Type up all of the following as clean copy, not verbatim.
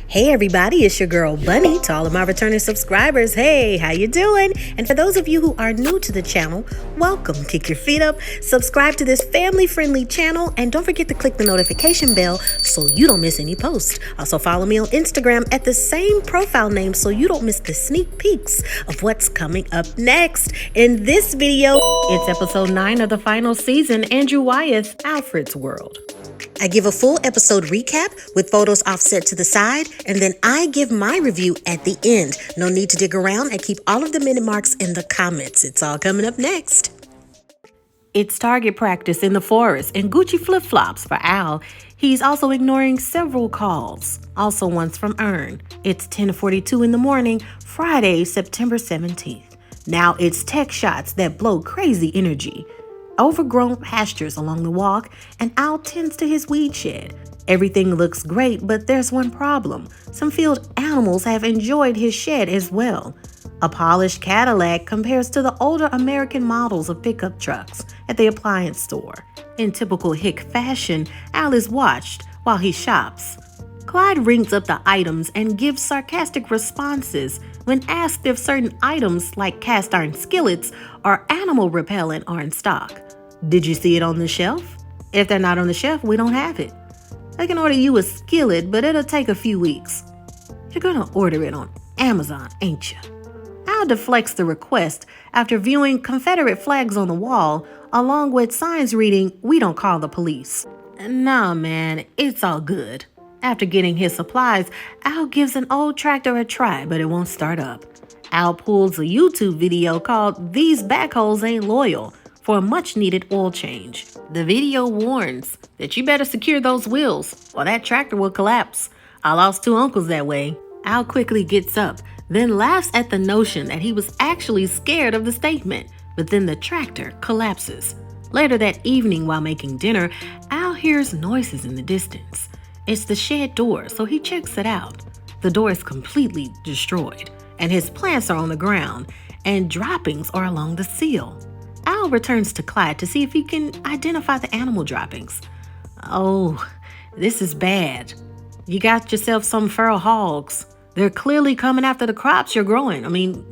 Hey everybody, it's your girl Bunny. To all of my returning subscribers, hey, how you doing? And for those of you who are new to the channel, welcome. Kick your feet up, subscribe to this family-friendly channel, and don't forget to click the notification bell so you don't miss any posts. Also follow me on Instagram at the same profile name so you don't miss the sneak peeks of what's coming up next. In this video, it's episode 9 of the final season, Andrew Wyeth, Alfred's World. I give a full episode recap with photos offset to the side, and then I give my review at the end. No need to dig around and keep all of the minute marks in the comments. It's all coming up next. It's target practice in the forest and Gucci flip-flops for Al. He's also ignoring several calls, also ones from Ern. It's 10:42 in the morning, Friday, September 17th. Now it's tech shots that blow crazy energy. Overgrown pastures along the walk, and Al tends to his weed shed. Everything looks great, but there's one problem. Some field animals have enjoyed his shed as well. A polished Cadillac compares to the older American models of pickup trucks at the appliance store. In typical hick fashion, Al is watched while he shops. Clyde rings up the items and gives sarcastic responses when asked if certain items like cast iron skillets or animal repellent are in stock. Did you see it on the shelf? If they're not on the shelf, we don't have it. I can order you a skillet, but it'll take a few weeks. You're gonna order it on Amazon, ain't you? Al deflects the request after viewing Confederate flags on the wall, along with signs reading, "We don't call the police." Nah, man, it's all good. After getting his supplies, Al gives an old tractor a try, but it won't start up. Al pulls a YouTube video called "These Backhoes Ain't Loyal" for a much-needed oil change. The video warns that you better secure those wheels or that tractor will collapse. I lost 2 uncles that way. Al quickly gets up, then laughs at the notion that he was actually scared of the statement, but then the tractor collapses. Later that evening while making dinner, Al hears noises in the distance. It's the shed door, so he checks it out. The door is completely destroyed, and his plants are on the ground, and droppings are along the sill. Al returns to Clyde to see if he can identify the animal droppings. Oh, this is bad. You got yourself some feral hogs. They're clearly coming after the crops you're growing.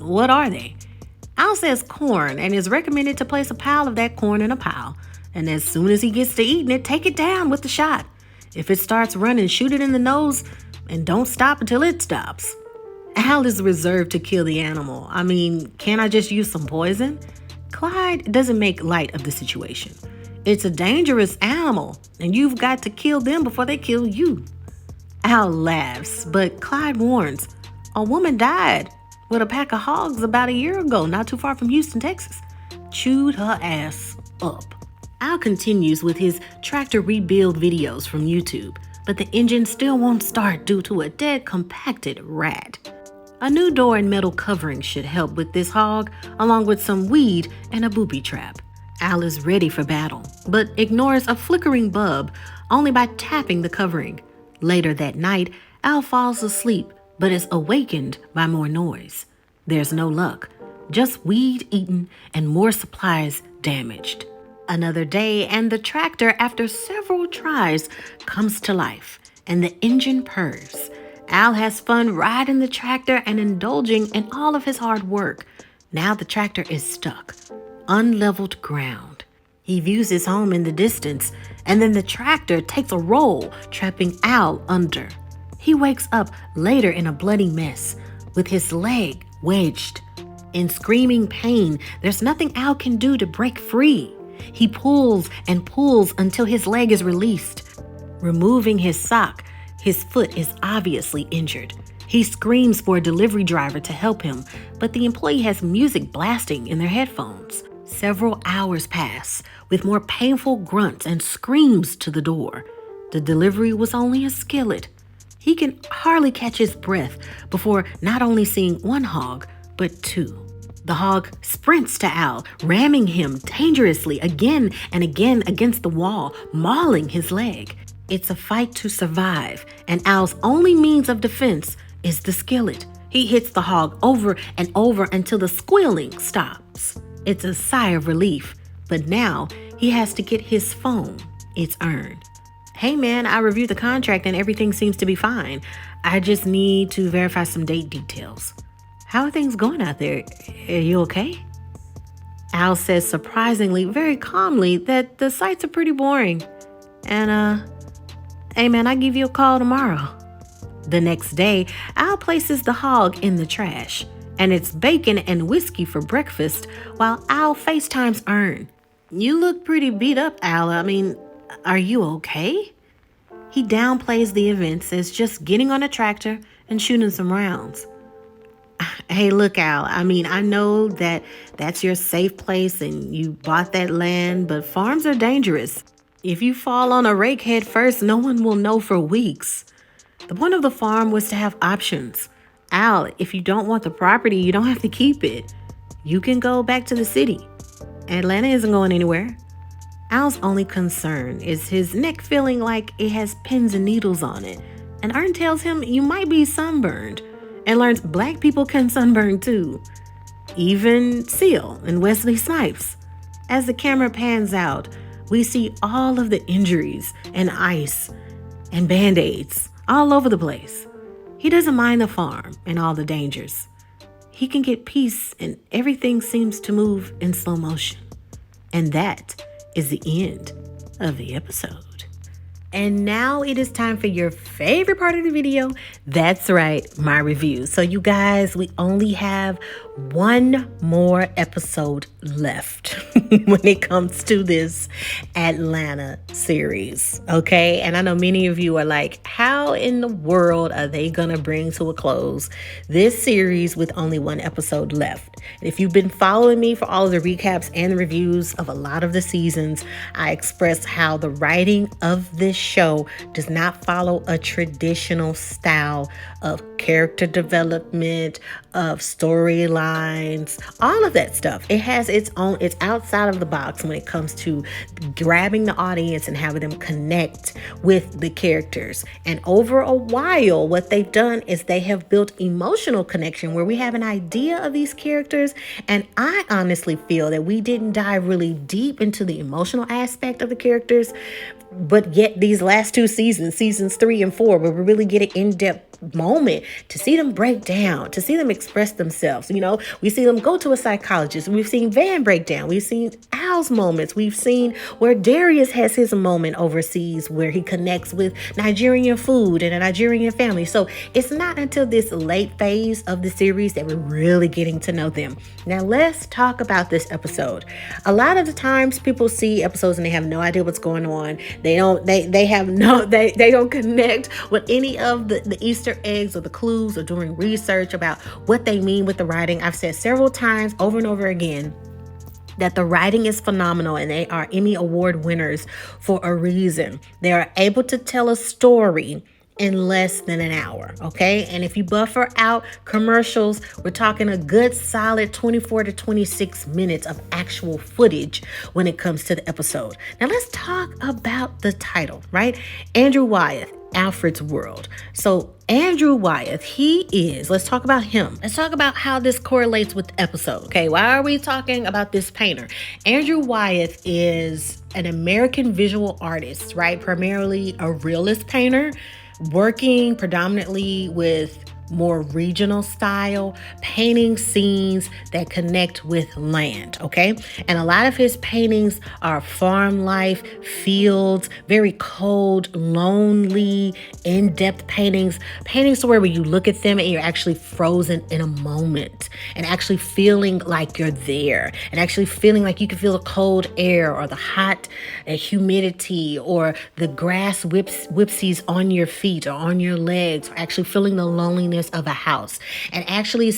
What are they? Al says corn and is recommended to place a pile of that corn in a pile. And as soon as he gets to eating it, take it down with the shot. If it starts running, shoot it in the nose and don't stop until it stops. Al is reserved to kill the animal. Can't I just use some poison? Clyde doesn't make light of the situation. It's a dangerous animal, and you've got to kill them before they kill you. Al laughs, but Clyde warns, a woman died with a pack of hogs about a year ago, not too far from Houston, Texas. Chewed her ass up. Al continues with his tractor rebuild videos from YouTube, but the engine still won't start due to a dead compacted rat. A new door and metal covering should help with this hog, along with some weed and a booby trap. Al is ready for battle, but ignores a flickering bulb only by tapping the covering. Later that night, Al falls asleep, but is awakened by more noise. There's no luck, just weed eaten and more supplies damaged. Another day, and the tractor, after several tries, comes to life, and the engine purrs. Al has fun riding the tractor and indulging in all of his hard work. Now the tractor is stuck, unleveled ground. He views his home in the distance, and then the tractor takes a roll, trapping Al under. He wakes up later in a bloody mess, with his leg wedged. In screaming pain, there's nothing Al can do to break free. He pulls and pulls until his leg is released. Removing his sock, his foot is obviously injured. He screams for a delivery driver to help him, but the employee has music blasting in their headphones. Several hours pass, with more painful grunts and screams to the door. The delivery was only a skillet. He can hardly catch his breath before not only seeing one hog, but 2. The hog sprints to Al, ramming him dangerously again and again against the wall, mauling his leg. It's a fight to survive, and Al's only means of defense is the skillet. He hits the hog over and over until the squealing stops. It's a sigh of relief, but now he has to get his phone. It's Ern. Hey man, I reviewed the contract and everything seems to be fine. I just need to verify some date details. How are things going out there? Are you okay? Al says surprisingly, very calmly, that the sights are pretty boring. And, hey man, I'll give you a call tomorrow. The next day, Al places the hog in the trash, and it's bacon and whiskey for breakfast while Al FaceTimes Ern. You look pretty beat up, Al. I mean, are you okay? He downplays the events as just getting on a tractor and shooting some rounds. Hey, look, Al, I mean, I know that that's your safe place and you bought that land, but farms are dangerous. If you fall on a rake head first, no one will know for weeks. The point of the farm was to have options. Al, if you don't want the property, you don't have to keep it. You can go back to the city. Atlanta isn't going anywhere. Al's only concern is his neck feeling like it has pins and needles on it. And Ern tells him you might be sunburned and learns black people can sunburn too. Even Seal and Wesley Snipes. As the camera pans out, we see all of the injuries and ice and band-aids all over the place. He doesn't mind the farm and all the dangers. He can get peace and everything seems to move in slow motion. And that is the end of the episode. And now it is time for your favorite part of the video. That's right, my review. So you guys, we only have one more episode left when it comes to this Atlanta series, okay? And I know many of you are like, how in the world are they gonna bring to a close this series with only one episode left? And if you've been following me for all of the recaps and the reviews of a lot of the seasons, I express how the writing of this show does not follow a traditional style of character development, of storylines, all of that stuff. It has its own, it's outside of the box when it comes to grabbing the audience and having them connect with the characters. And over a while, what they've done is they have built emotional connection where we have an idea of these characters. And I honestly feel that we didn't dive really deep into the emotional aspect of the characters, but yet these last two seasons, seasons 3 and 4, where we really get an in-depth moment to see them break down, to see them express themselves. You know, we see them go to a psychologist. We've seen Van break down. We've seen Al's moments. We've seen where Darius has his moment overseas where he connects with Nigerian food and a Nigerian family. So it's not until this late phase of the series that we're really getting to know them. Now let's talk about this episode. A lot of the times people see episodes and they have no idea what's going on. They don't connect with any of the Easter eggs or the clues or doing research about what they mean with the writing. I've said several times over and over again that the writing is phenomenal and they are Emmy Award winners for a reason. They are able to tell a story in less than an hour, okay? And if you buffer out commercials, we're talking a good solid 24 to 26 minutes of actual footage when it comes to the episode. Now let's talk about the title, right? Andrew Wyeth, Alfred's World. So Andrew Wyeth, let's talk about him. Let's talk about how this correlates with the episode, okay? Why are we talking about this painter? Andrew Wyeth is an American visual artist, right? Primarily a realist painter, working predominantly with more regional style, painting scenes that connect with land, okay? And a lot of his paintings are farm life, fields, very cold, lonely, in-depth paintings to where you look at them and you're actually frozen in a moment and actually feeling like you're there and actually feeling like you can feel the cold air or the hot humidity or the grass whipsies on your feet or on your legs, or actually feeling the loneliness of a house, and actually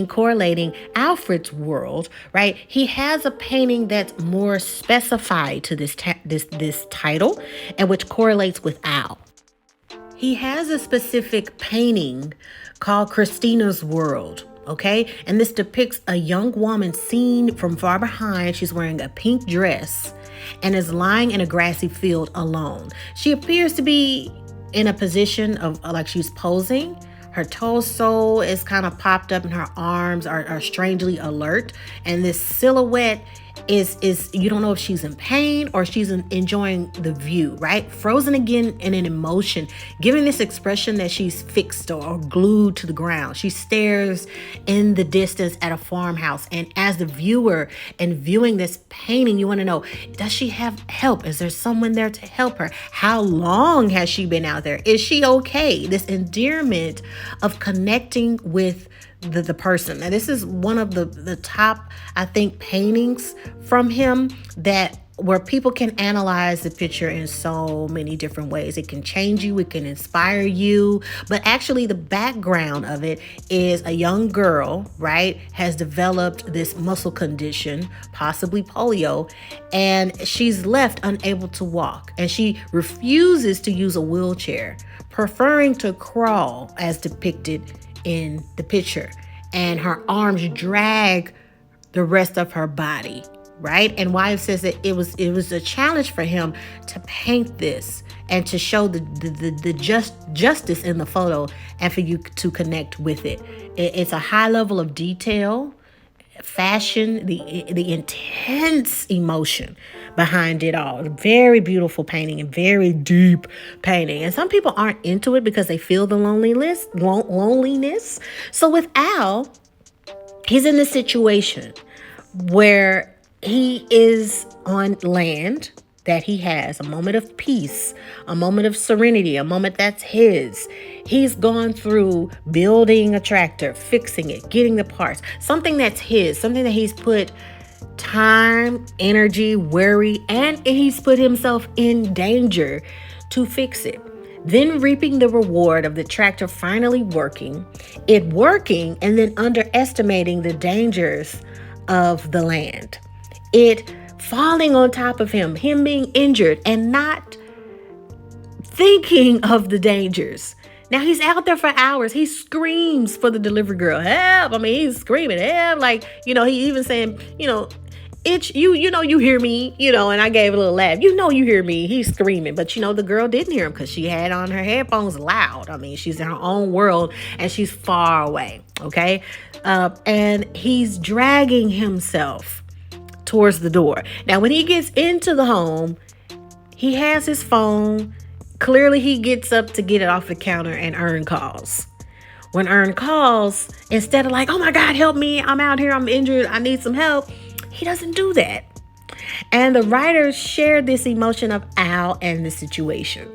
correlating Alfred's World, right? He has a painting that's more specified to this title and which correlates with Al. He has a specific painting called Christina's World. Okay, and this depicts a young woman seen from far behind. She's wearing a pink dress and is lying in a grassy field alone. She appears to be in a position of like she's posing. Her torso is kind of popped up and her arms are strangely alert. And this silhouette is you don't know if she's in pain or she's enjoying the view, right? Frozen again in an emotion, giving this expression that she's fixed or glued to the ground. She stares in the distance at a farmhouse. And as the viewer and viewing this painting, you want to know, does she have help? Is there someone there to help her? How long has she been out there? Is she okay? This endearment of connecting with the person. Now, this is one of the top, I think, paintings from him that where people can analyze the picture in so many different ways. It can change you, it can inspire you, but actually the background of it is a young girl, right, has developed this muscle condition, possibly polio, and she's left unable to walk, and she refuses to use a wheelchair, preferring to crawl as depicted in the picture, and her arms drag the rest of her body, right? And Wyeth says that it was a challenge for him to paint this and to show the justice in the photo and for you to connect with it. It's a high level of detail, fashion, the intense emotion behind it all. Very beautiful painting and very deep painting. And some people aren't into it because they feel the loneliness. So with Al, he's in this situation where he is on land that he has, a moment of peace, a moment of serenity, a moment that's his. He's gone through building a tractor, fixing it, getting the parts, something that's his, something that he's put time, energy, worry, and he's put himself in danger to fix it. Then reaping the reward of the tractor finally working, and then underestimating the dangers of the land. It falling on top of him being injured and not thinking of the dangers. Now he's out there for hours. He screams for the delivery girl, help. I mean, he's screaming, help. Like, he even saying, it's you hear me, and I gave a little laugh. You hear me. He's screaming. But, the girl didn't hear him because she had on her headphones loud. I mean, she's in her own world and she's far away. Okay. And he's dragging himself towards the door. Now, when he gets into the home, he has his phone. Clearly, he gets up to get it off the counter and Ern calls. When Ern calls, instead of like, oh my God, help me. I'm out here. I'm injured. I need some help. He doesn't do that. And the writers share this emotion of Al and the situation.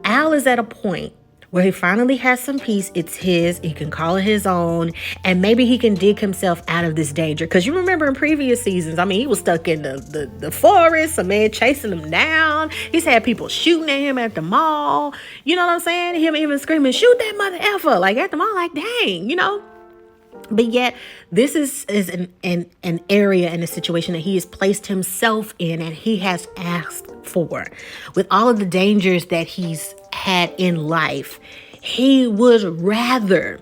Al is at a point where he finally has some peace. It's his. He can call it his own. And maybe he can dig himself out of this danger. Because you remember in previous seasons, he was stuck in the forest. A man chasing him down. He's had people shooting at him at the mall. You know what I'm saying? Him even screaming, shoot that mother effer. Like at the mall, like dang, But yet, this is an area and a situation that he has placed himself in and he has asked for. With all of the dangers that he's had in life, he would rather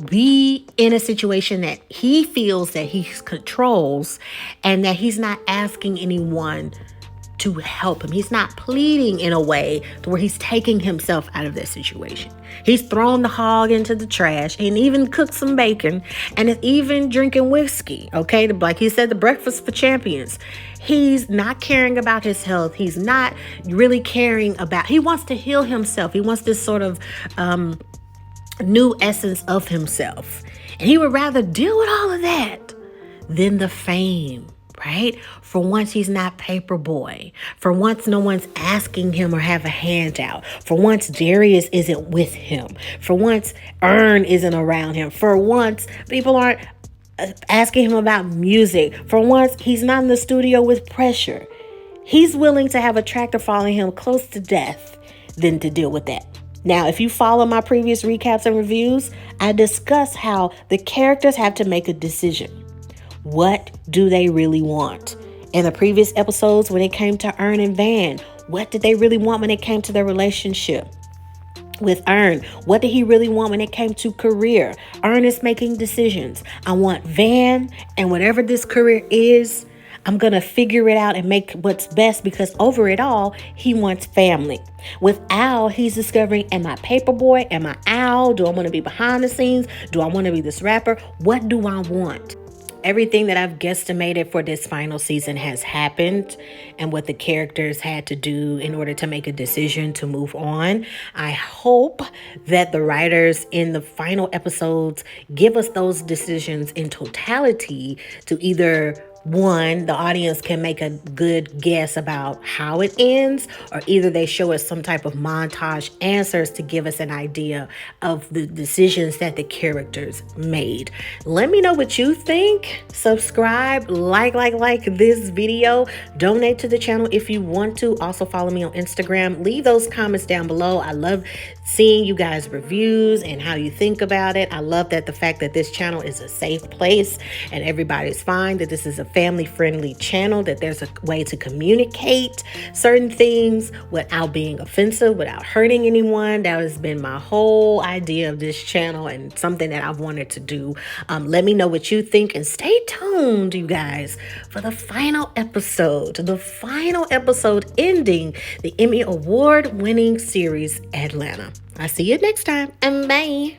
be in a situation that he feels that he controls and that he's not asking anyone to help him. He's not pleading in a way to where he's taking himself out of that situation. He's thrown the hog into the trash and even cooked some bacon and is even drinking whiskey. Okay. Like he said, the breakfast for champions. He's not caring about his health. He's not really caring about, he wants to heal himself. He wants this sort of new essence of himself. And he would rather deal with all of that than the fame. Right? For once, he's not Paper Boi. For once, no one's asking him or have a handout. For once, Darius isn't with him. For once, Ern isn't around him. For once, people aren't asking him about music. For once, he's not in the studio with pressure. He's willing to have a tractor following him close to death than to deal with that. Now, if you follow my previous recaps and reviews, I discuss how the characters have to make a decision. What do they really want? In the previous episodes, when it came to Ern and Van, what did they really want when it came to their relationship? With Ern, what did he really want when it came to career? Ern is making decisions. I want Van, and whatever this career is, I'm going to figure it out and make what's best because over it all, he wants family. With Al, he's discovering, am I Paper Boi? Am I Al? Do I want to be behind the scenes? Do I want to be this rapper? What do I want? everything that I've guesstimated for this final season has happened and what the characters had to do in order to make a decision to move on. I hope that the writers in the final episodes give us those decisions in totality to either one, the audience can make a good guess about how it ends, or either they show us some type of montage answers to give us an idea of the decisions that the characters made. Let me know what you think. Subscribe, like this video, donate to the channel if you want to. Also follow me on Instagram. Leave those comments down below. I love seeing you guys' reviews and how you think about it. I love that the fact that this channel is a safe place and everybody's fine, that this is a family-friendly channel, that there's a way to communicate certain things without being offensive, without hurting anyone. That has been my whole idea of this channel and something that I've wanted to do. Let me know what you think and stay tuned, you guys, for the final episode ending the Emmy Award-winning series Atlanta. I'll see you next time, and bye.